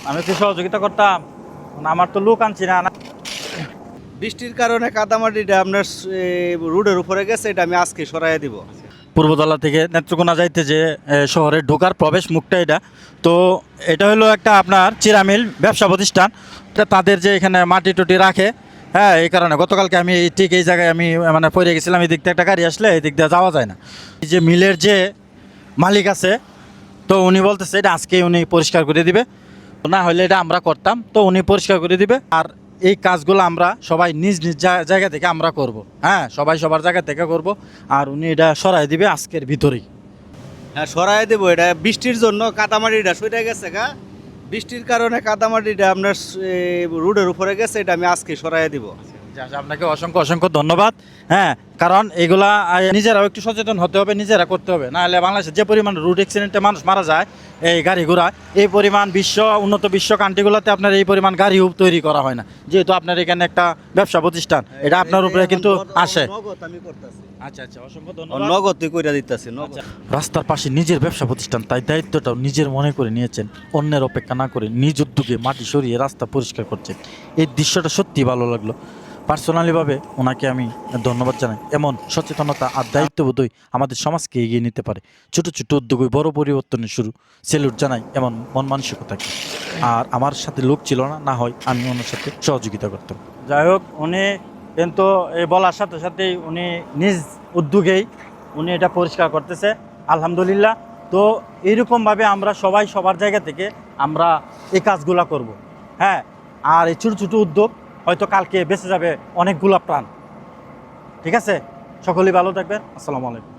আমি কি সহযোগিতা করতাম? আমার তো লোক আনছি না। বৃষ্টির কারণে কাদামাটিটা আপনার রোডের উপরে গেছে, এটা আমি আজকে সরাই দিব। পূর্বতলা থেকে নেত্রকোনা যাইতে যে শহরে ঢোকার প্রবেশ মুখটা এটা। তো এটা হলো একটা আপনার চিরামিল ব্যবসা প্রতিষ্ঠান। তাদের যে এখানে মাটি টুটি রাখে, হ্যাঁ, এই কারণে গতকালকে আমি ঠিক এই জায়গায় আমি মানে পড়ে গেছিলাম। এই দিক থেকে একটা গাড়ি আসলে এই দিক দিয়ে যাওয়া যায় না। এই যে মিলের যে মালিক আছে, তো উনি বলতেছে এটা আজকে উনি পরিষ্কার করে দিবে, না হলে এটা আমরা করতাম, তো উনি পরিষ্কার করে দিবে। আর এই কাজগুলো আমরা সবাই নিজ নিজ জায়গা থেকে আমরা করব, হ্যাঁ, সবাই সবার জায়গা থেকে করব। আর উনি এটা সরাই দিবে আজকের ভিতরেই। হ্যাঁ, সরাই দেবো। এটা বৃষ্টির জন্য কাদামাটিটা সরে গেছে বৃষ্টির কারণে কাদামাটিটা আপনার রোডের উপরে গেছে, এটা আমি আজকে সরাই দিব। আপনাকে অসংখ্য অসংখ্য ধন্যবাদ। হ্যাঁ, কারণ এগুলা নিজেরাও একটু সচেতন হতে হবে, নিজেরা করতে হবে। না হলে বাংলাদেশে যে পরিমাণ রোড অ্যাক্সিডেন্টে মানুষ মারা যায় এই গাড়ি ঘোড়া, এই পরিমাণ উন্নত বিশ্ব কান্ট্রিগুলোতে আপনার এই পরিমাণ গাড়িও তৈরি করা হয় না। যেহেতু আপনার এখানে একটা ব্যবসা প্রতিষ্ঠান, এটা আপনার উপরে কিন্তু আসে। আমি করতেছি। আচ্ছা আচ্ছা, অসংখ্য ধন্যবাদ। নগদ তুই কইরা দিতেছি। রাস্তার পাশে নিজের ব্যবসা প্রতিষ্ঠান, তাই দায়িত্বটাও নিজের মনে করে নিয়েছেন। অন্যের অপেক্ষা না করে নিজ উদ্যোগে মাটি সরিয়ে রাস্তা পরিষ্কার করছেন। এই দৃশ্যটা সত্যি ভালো লাগলো। পার্সোনালিভাবে ওনাকে আমি ধন্যবাদ জানাই। এমন সচেতনতা আর দায়িত্ববোধই আমাদের সমাজকে এগিয়ে নিতে পারে। ছোট ছোট উদ্যোগই বড় পরিবর্তনের শুরু। স্যালুট জানাই এমন মন মানসিকতাকে। আর আমার সাথে লোক ছিল না, না হয় আমি ওনার সাথে সহযোগিতা করতাম। যাই হোক, উনি কিন্তু এই বলার সাথে সাথেই উনি নিজ উদ্যোগেই উনি এটা পরিষ্কার করতেছে, আলহামদুলিল্লাহ। তো এইরকমভাবে আমরা সবাই সবার জায়গা থেকে আমরা এই কাজগুলা করব। হ্যাঁ, আর এই ছোটো ছোটো উদ্যোগ হয়তো কালকে বেঁচে যাবে অনেকগুলা প্রাণ। ঠিক আছে, সকলেই ভালো থাকবেন। আসসালামু আলাইকুম।